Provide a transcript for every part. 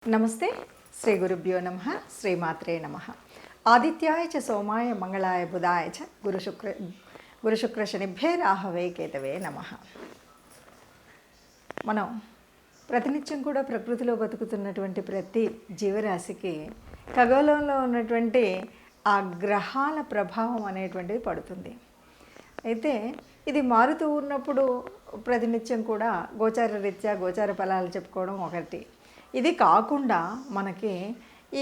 నమస్తే. శ్రీ గురుభ్యో నమః. శ్రీమాత్రే నమః. ఆదిత్యాయ చ సోమాయ మంగళాయ బుధాయ చ గురుశుక్ర శనిభ్యే రాహవే కేతవే నమః. మనం ప్రతినిత్యం కూడా ప్రకృతిలో బతుకుతున్నటువంటి ప్రతి జీవరాశికి ఖగోళంలో ఉన్నటువంటి ఆ గ్రహాల ప్రభావం అనేటువంటిది పడుతుంది. అయితే ఇది మారుతూ ఉన్నప్పుడు ప్రతినిత్యం కూడా గోచార రీత్యా గోచార ఫలాలు చెప్పుకోవడం ఒకటి. ఇది కాకుండా మనకి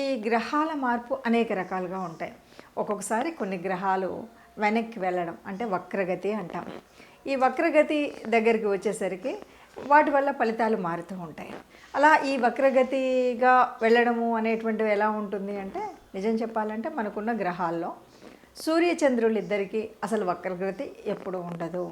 ఈ గ్రహాల మార్పు అనేక రకాలుగా ఉంటాయి. ఒక్కొక్కసారి కొన్ని గ్రహాలు వెనక్కి వెళ్ళడం అంటే వక్రగతి అంటాం. ఈ వక్రగతి దగ్గరికి వచ్చేసరికి వాటి వల్ల ఫలితాలు మారుతూ ఉంటాయి. అలా ఈ వక్రగతిగా వెళ్ళడము అనేటువంటివి ఎలా ఉంటుంది అంటే, నిజం చెప్పాలంటే మనకున్న గ్రహాల్లో సూర్యచంద్రులు ఇద్దరికీ అసలు వక్రగతి ఎప్పుడూ ఉండదు.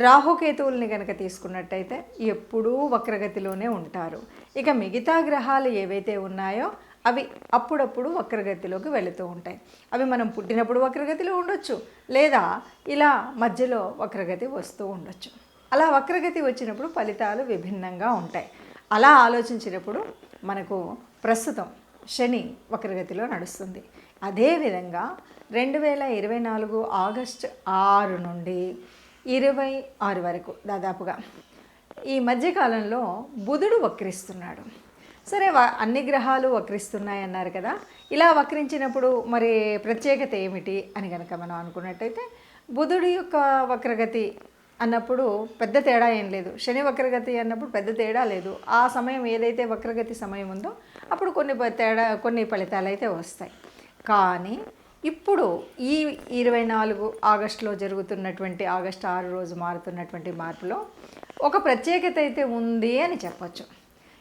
రాహుకేతువుల్ని కనుక తీసుకున్నట్టయితే ఎప్పుడూ వక్రగతిలోనే ఉంటారు. ఇక మిగతా గ్రహాలు ఏవైతే ఉన్నాయో అవి అప్పుడప్పుడు వక్రగతిలోకి వెళుతూ ఉంటాయి. అవి మనం పుట్టినప్పుడు వక్రగతిలో ఉండొచ్చు, లేదా ఇలా మధ్యలో వక్రగతి వస్తూ ఉండొచ్చు. అలా వక్రగతి వచ్చినప్పుడు ఫలితాలు విభిన్నంగా ఉంటాయి. అలా ఆలోచించినప్పుడు మనకు ప్రస్తుతం శని వక్రగతిలో నడుస్తుంది. అదేవిధంగా 2024 ఆగస్టు 6 నుండి 26 వరకు దాదాపుగా ఈ మధ్యకాలంలో బుధుడు వక్రిస్తున్నాడు. సరే, అన్ని గ్రహాలు వక్రిస్తున్నాయి అన్నారు కదా. ఇలా వక్రించినప్పుడు మరి ప్రత్యేకత ఏమిటి అని కనుక మనం అనుకున్నట్టయితే, బుధుడి యొక్క వక్రగతి అన్నప్పుడు పెద్ద తేడా ఏం లేదు. శని వక్రగతి అన్నప్పుడు పెద్ద తేడా లేదు. ఆ సమయం ఏదైతే వక్రగతి సమయం ఉందో అప్పుడు కొన్ని ఫలితాలు అయితే వస్తాయి. కానీ ఇప్పుడు ఈ 24 ఆగస్టులో జరుగుతున్నటువంటి ఆగస్టు 6 రోజు మారుతున్నటువంటి మార్పులో ఒక ప్రత్యేకత అయితే ఉంది అని చెప్పచ్చు.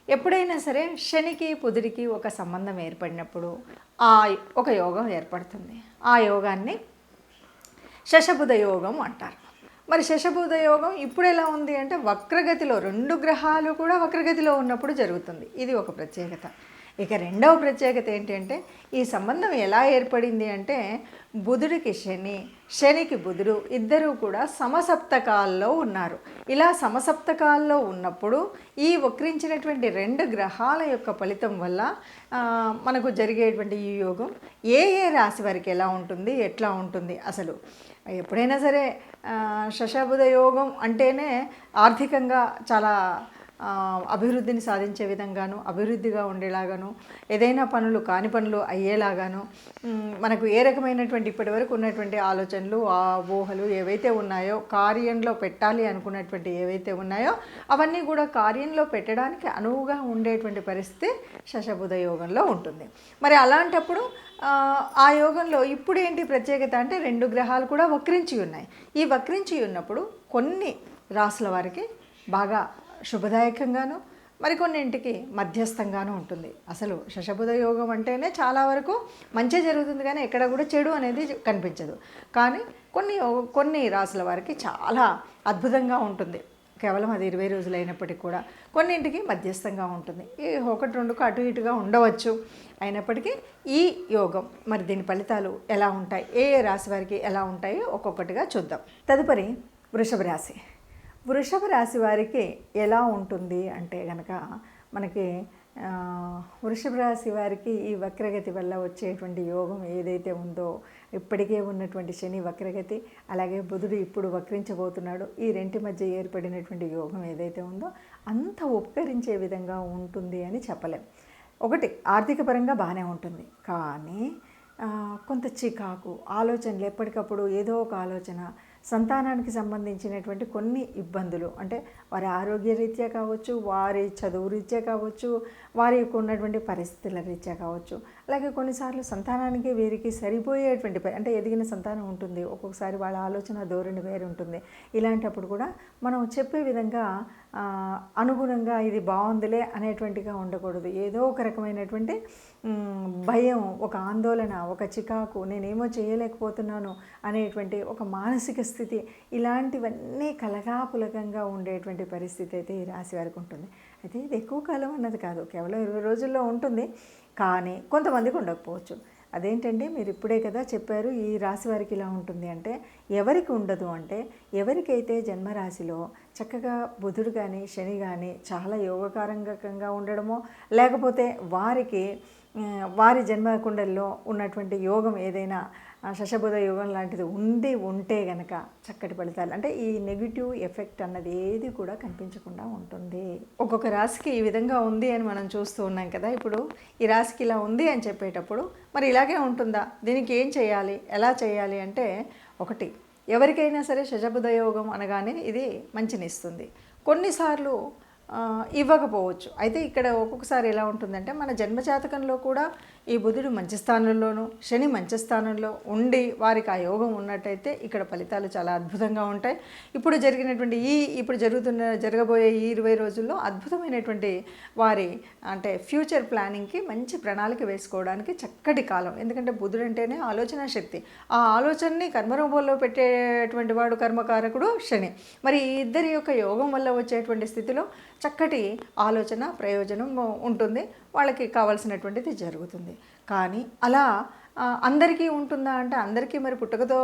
ఎప్పుడైనా సరే శనికి బుధుడికి ఒక సంబంధం ఏర్పడినప్పుడు ఒక యోగం ఏర్పడుతుంది. ఆ యోగాన్ని శశబుధ యోగం అంటారు. మరి శశబుధ యోగం ఇప్పుడు ఎలా ఉంది అంటే, వక్రగతిలో 2 గ్రహాలు కూడా వక్రగతిలో ఉన్నప్పుడు జరుగుతుంది. ఇది ఒక ప్రత్యేకత. ఇక రెండవ ప్రత్యేకత ఏంటంటే, ఈ సంబంధం ఎలా ఏర్పడింది అంటే, బుధుడికి శని, శనికి బుధుడు ఇద్దరూ కూడా సమసప్తకాల్లో ఉన్నారు. ఇలా సమసప్తకాల్లో ఉన్నప్పుడు ఈ వక్రించినటువంటి 2 గ్రహాల యొక్క ఫలితం వల్ల మనకు జరిగేటువంటి ఈ యోగం ఏ రాశి వారికి ఎలా ఉంటుంది, ఎట్లా ఉంటుంది. అసలు ఎప్పుడైనా సరే శశబుధ యోగం అంటేనే ఆర్థికంగా చాలా అభివృద్ధిని సాధించే విధంగాను, అభివృద్ధిగా ఉండేలాగాను, ఏదైనా పనులు కాని పనులు అయ్యేలాగాను, మనకు ఏ రకమైనటువంటి ఇప్పటివరకు ఉన్నటువంటి ఆలోచనలు, ఊహలు ఏవైతే ఉన్నాయో, కార్యంలో పెట్టాలి అనుకున్నటువంటి ఏవైతే ఉన్నాయో అవన్నీ కూడా కార్యంలో పెట్టడానికి అనువుగా ఉండేటువంటి పరిస్థితి శశబుధ యోగంలో ఉంటుంది. మరి అలాంటప్పుడు ఆ యోగంలో ఇప్పుడు ఏంటి ప్రత్యేకత అంటే, 2 గ్రహాలు కూడా వక్రించి ఉన్నాయి. ఈ వక్రించి ఉన్నప్పుడు కొన్ని రాసుల వారికి బాగా శుభదాయకంగాను, మరికొన్నింటికి మధ్యస్థంగాను ఉంటుంది. అసలు శశబుధ యోగం అంటేనే చాలా వరకు మంచి జరుగుతుంది, కానీ ఎక్కడ కూడా చెడు అనేది కనిపించదు. కానీ కొన్ని రాసుల వారికి చాలా అద్భుతంగా ఉంటుంది. కేవలం అది 20 రోజులు అయినప్పటికీ కూడా కొన్నింటికి మధ్యస్థంగా ఉంటుంది. ఈ 1-2కు అటు ఇటుగా ఉండవచ్చు. అయినప్పటికీ ఈ యోగం మరి దీని ఫలితాలు ఎలా ఉంటాయి, ఏ రాశి వారికి ఎలా ఉంటాయో ఒక్కొక్కటిగా చూద్దాం. తదుపరి వృషభ రాశి. వృషభ రాశి వారికి ఎలా ఉంటుంది అంటే కనుక, మనకి వృషభ రాశి వారికి ఈ వక్రగతి వల్ల వచ్చేటువంటి యోగం ఏదైతే ఉందో, ఇప్పటికే ఉన్నటువంటి శని వక్రగతి, అలాగే బుధుడు ఇప్పుడు వక్రించబోతున్నాడు, ఈ రెంటి మధ్య ఏర్పడినటువంటి యోగం ఏదైతే ఉందో అంత ఉపకరించే విధంగా ఉంటుంది అని చెప్పలేం. ఒకటి, ఆర్థిక పరంగా బాగానే ఉంటుంది, కానీ కొంత చికాకు ఆలోచనలు, ఎప్పటికప్పుడు ఏదో ఒక ఆలోచన, సంతానానికి సంబంధించినటువంటి కొన్ని ఇబ్బందులు, అంటే వారి ఆరోగ్య రీత్యా కావచ్చు, వారి చదువు రీత్యా కావచ్చు, వారి యొక్క ఉన్నటువంటి పరిస్థితుల రీత్యా కావచ్చు, అలాగే కొన్నిసార్లు సంతానానికి వీరికి సరిపోయేటువంటి అంటే ఎదిగిన సంతానం ఉంటుంది, ఒక్కొక్కసారి వాళ్ళ ఆలోచన ధోరణి వేరు ఉంటుంది. ఇలాంటప్పుడు కూడా మనం చెప్పే విధంగా అనుగుణంగా ఇది బాగుందిలే అనేటువంటిగా ఉండకూడదు. ఏదో ఒక రకమైనటువంటి భయం, ఒక ఆందోళన, ఒక చికాకు, నేనేమో చేయలేకపోతున్నాను అనేటువంటి ఒక మానసిక స్థితి, ఇలాంటివన్నీ కలగాపులకంగా ఉండేటువంటి పరిస్థితి అయితే ఈ రాశి వారికి ఉంటుంది. అయితే ఇది ఎక్కువ కాలం అన్నది కాదు, కేవలం 20 రోజుల్లో ఉంటుంది. కానీ కొంతమందికి ఉండకపోవచ్చు. అదేంటండి మీరు ఇప్పుడే కదా చెప్పారు ఈ రాశి వారికి ఇలా ఉంటుంది అంటే, ఎవరికి ఉండదు అంటే, ఎవరికైతే జన్మరాశిలో చక్కగా బుధుడు కానీ శని కానీ చాలా యోగకారంగా ఉండడమో, లేకపోతే వారికి వారి జన్మకుండల్లో ఉన్నటువంటి యోగం ఏదైనా శశబుధ యోగం లాంటిది ఉంటే గనక చక్కటి ఫలితాలు, అంటే ఈ నెగిటివ్ ఎఫెక్ట్ అన్నది ఏది కూడా కనిపించకుండా ఉంటుంది. ఒక్కొక్క రాశికి ఈ విధంగా ఉంది అని మనం చూస్తూ ఉన్నాం కదా. ఇప్పుడు ఈ రాశికి ఇలా ఉంది అని చెప్పేటప్పుడు మరి ఇలాగే ఉంటుందా, దీనికి ఏం చేయాలి, ఎలా చేయాలి అంటే, ఒకటి, ఎవరికైనా సరే శశబుధ యోగం అనగానే ఇది మంచినిస్తుంది. కొన్నిసార్లు ఇవ్వకపోవచ్చు. అయితే ఇక్కడ ఒక్కొక్కసారి ఎలా ఉంటుందంటే, మన జన్మజాతకంలో కూడా ఈ బుధుడు మంచి స్థానంలోనూ శని మంచి స్థానంలో ఉండి వారికి ఆ యోగం ఉన్నట్టయితే ఇక్కడ ఫలితాలు చాలా అద్భుతంగా ఉంటాయి. ఇప్పుడు జరగబోయే ఈ 20 రోజుల్లో అద్భుతమైనటువంటి వారి అంటే ఫ్యూచర్ ప్లానింగ్కి మంచి ప్రణాళిక వేసుకోవడానికి చక్కటి కాలం. ఎందుకంటే బుధుడు అంటేనే ఆలోచన శక్తి. ఆ ఆలోచనని కర్మరూపంలో పెట్టేటువంటి వాడు కర్మకారకుడు శని. మరి ఈ ఇద్దరి యొక్క యోగం వల్ల వచ్చేటువంటి స్థితిలో చక్కటి ఆలోచన ప్రయోజనం ఉంటుంది, వాళ్ళకి కావాల్సినటువంటిది జరుగుతుంది. కానీ అలా అందరికీ ఉంటుందా అంటే, అందరికీ మరి పుట్టుకతో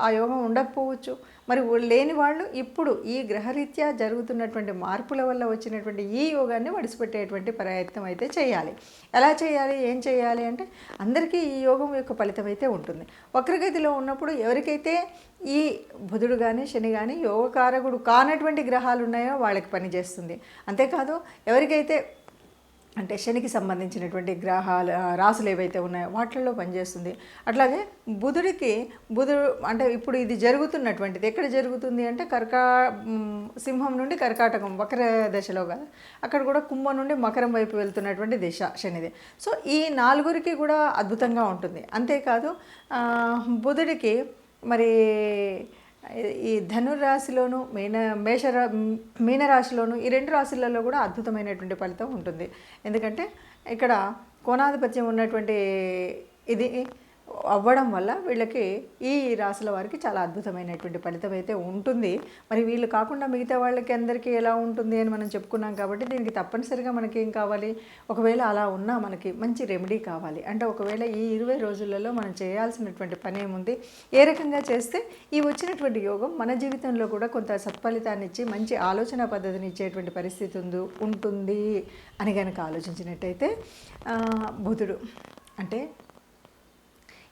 ఆ యోగం ఉండకపోవచ్చు. మరి లేని వాళ్ళు ఇప్పుడు ఈ గ్రహరీత్యా జరుగుతున్నటువంటి మార్పుల వల్ల వచ్చినటువంటి ఈ యోగాన్ని వడిసిపెట్టేటువంటి ప్రయత్నం అయితే చేయాలి. ఎలా చేయాలి, ఏం చేయాలి అంటే, అందరికీ ఈ యోగం యొక్క ఫలితం అయితే ఉంటుంది. వక్రగతిలో ఉన్నప్పుడు ఎవరికైతే ఈ బుధుడు కానీ శని కానీ యోగకారకుడు కానటువంటి గ్రహాలు ఉన్నాయో వాళ్ళకి పనిచేస్తుంది. అంతేకాదు ఎవరికైతే అంటే శనికి సంబంధించినటువంటి రాసులు ఏవైతే ఉన్నాయో వాటిల్లో పనిచేస్తుంది. అట్లాగే బుధుడు అంటే ఇప్పుడు ఇది జరుగుతున్నటువంటిది ఎక్కడ జరుగుతుంది అంటే, సింహం నుండి కర్కాటకం వక్ర దశలో కదా, అక్కడ కూడా కుంభం నుండి మకరం వైపు వెళ్తున్నటువంటి దిశ శనిది. సో ఈ 4 కూడా అద్భుతంగా ఉంటుంది. అంతేకాదు బుధుడికి మరి ఈ ధనుర్రాశిలోను మీనరాశిలోను ఈ 2 రాశులలో కూడా అద్భుతమైనటువంటి ఫలితం ఉంటుంది. ఎందుకంటే ఇక్కడ కోణాధిపత్యం ఉన్నటువంటి ఇది అవ్వడం వల్ల వీళ్ళకి ఈ రాశుల వారికి చాలా అద్భుతమైనటువంటి ఫలితం అయితే ఉంటుంది. మరి వీళ్ళు కాకుండా మిగతా వాళ్ళకి అందరికీ ఎలా ఉంటుంది అని మనం చెప్పుకున్నాం కాబట్టి, దీనికి తప్పనిసరిగా మనకి ఏం కావాలి, ఒకవేళ అలా ఉన్నా మనకి మంచి రెమెడీ కావాలి. అంటే ఒకవేళ ఈ 20 రోజులలో మనం చేయాల్సినటువంటి పని ఏముంది, ఏ రకంగా చేస్తే ఈ వచ్చినటువంటి యోగం మన జీవితంలో కూడా కొంత సత్ఫలితాన్ని ఇచ్చి మంచి ఆలోచన పద్ధతిని ఇచ్చేటువంటి పరిస్థితి ఉంటుంది అని కనుక ఆలోచించినట్టయితే, బుధుడు అంటే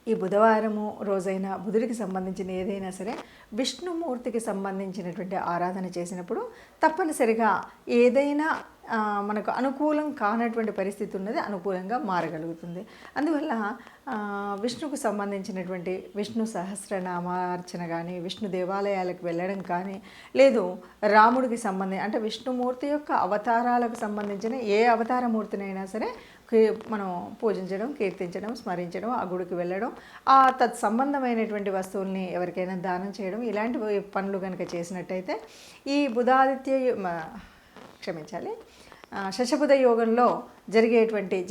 ఈ బుధవారము రోజైనా బుధుడికి సంబంధించిన ఏదైనా సరే విష్ణుమూర్తికి సంబంధించినటువంటి ఆరాధన చేసినప్పుడు తప్పనిసరిగా ఏదైనా మనకు అనుకూలం కానటువంటి పరిస్థితి ఉన్నది అనుకూలంగా మారగలుగుతుంది. అందువల్ల విష్ణుకు సంబంధించినటువంటి విష్ణు సహస్రనామార్చన కానీ, విష్ణు దేవాలయాలకు వెళ్ళడం కానీ, లేదు రాముడికి అంటే విష్ణుమూర్తి యొక్క అవతారాలకు సంబంధించిన ఏ అవతారమూర్తినైనా సరే మనం పూజించడం, కీర్తించడం, స్మరించడం, ఆ గుడికి వెళ్ళడం, ఆ తత్సంబంధమైనటువంటి వస్తువుల్ని ఎవరికైనా దానం చేయడం, ఇలాంటి పనులు కనుక చేసినట్టయితే ఈ శశబుధ యోగంలో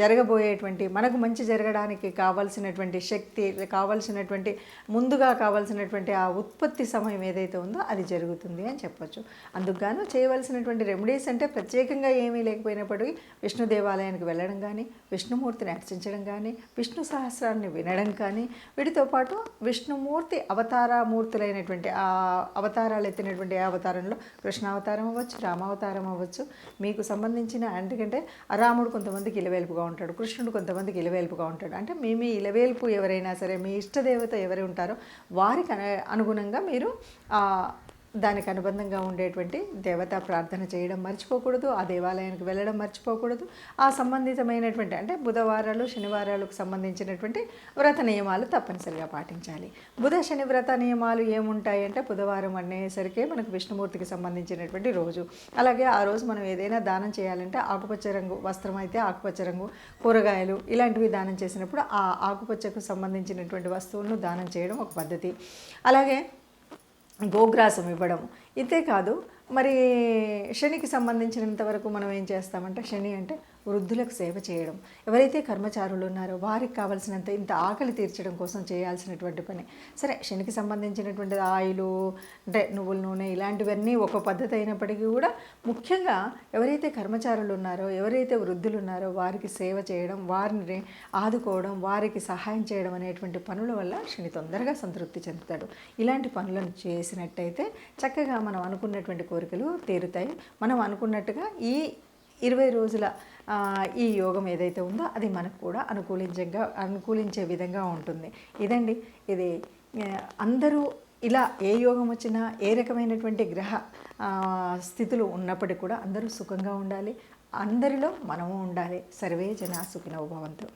జరగబోయేటువంటి మనకు మంచి జరగడానికి కావాల్సినటువంటి శక్తి, ముందుగా కావాల్సినటువంటి ఆ ఉత్పత్తి సమయం ఏదైతే ఉందో అది జరుగుతుంది అని చెప్పొచ్చు. అందుకుగాను చేయవలసినటువంటి రెమెడీస్ అంటే ప్రత్యేకంగా ఏమీ లేకపోయినప్పటికీ విష్ణు దేవాలయానికి వెళ్ళడం కానీ, విష్ణుమూర్తిని అర్చించడం కానీ, విష్ణు సహస్రాన్ని వినడం కానీ, వీటితో పాటు విష్ణుమూర్తి అవతారమూర్తులైనటువంటి ఆ అవతారాలు ఎత్తినటువంటి ఆ అవతారంలో కృష్ణావతారం అవ్వచ్చు, రామావతారం అవ్వచ్చు, మీకు సంబంధించిన ఎందుకంటే రాముడు కొంతమందికి ఇలవేల్పుగా ఉంటాడు, కృష్ణుడు కొంతమందికి ఇలవేల్పుగా ఉంటాడు. అంటే మీ ఇలవేల్పు ఎవరైనా సరే, మీ ఇష్టదేవత ఎవరు ఉంటారో వారికి అనుగుణంగా మీరు దానికి అనుబంధంగా ఉండేటువంటి దేవతా ప్రార్థన చేయడం మర్చిపోకూడదు, ఆ దేవాలయానికి వెళ్ళడం మర్చిపోకూడదు. ఆ సంబంధితమైనటువంటి అంటే బుధవారాలు శనివారాలకు సంబంధించినటువంటి వ్రత నియమాలు తప్పనిసరిగా పాటించాలి. బుధ శని వ్రత నియమాలు ఏముంటాయి అంటే, బుధవారం అనేసరికి మనకు విష్ణుమూర్తికి సంబంధించినటువంటి రోజు. అలాగే ఆ రోజు మనం ఏదైనా దానం చేయాలంటే ఆకుపచ్చ రంగు వస్త్రం అయితే ఆకుపచ్చ రంగు, కూరగాయలు ఇలాంటివి దానం చేసినప్పుడు ఆ ఆకుపచ్చకు సంబంధించినటువంటి వస్తువులను దానం చేయడం ఒక పద్ధతి. అలాగే గోగ్రాసం ఇవ్వడం. ఇంతే కాదు, మరి శనికి సంబంధించినంత వరకు మనం ఏం చేస్తామంటే, శని అంటే వృద్ధులకు సేవ చేయడం, ఎవరైతే కర్మచారులు ఉన్నారో వారికి కావాల్సినంత ఇంత ఆకలి తీర్చడం కోసం చేయాల్సినటువంటి పని. సరే, శనికి సంబంధించినటువంటి ఆయిలు అంటే నువ్వుల నూనె ఇలాంటివన్నీ ఒక పద్ధతి అయినప్పటికీ కూడా ముఖ్యంగా ఎవరైతే కర్మచారులు ఉన్నారో, ఎవరైతే వృద్ధులు ఉన్నారో వారికి సేవ చేయడం, వారిని ఆదుకోవడం, వారికి సహాయం చేయడం అనేటువంటి పనుల వల్ల శని తొందరగా సంతృప్తి చెందుతాడు. ఇలాంటి పనులను చేసినట్టయితే చక్కగా మనం అనుకున్నటువంటి కోరికలు తీరుతాయి. మనం అనుకున్నట్టుగా ఈ 20 రోజుల ఈ యోగం ఏదైతే ఉందో అది మనకు కూడా అనుకూలించే విధంగా ఉంటుంది. ఇదండి, ఇది అందరూ ఇలా ఏ యోగం వచ్చినా ఏ రకమైనటువంటి గ్రహ స్థితులు ఉన్నప్పటికీ కూడా అందరూ సుఖంగా ఉండాలి, అందరిలో మనము ఉండాలి. సర్వే జనా సుఖినో భవంతు.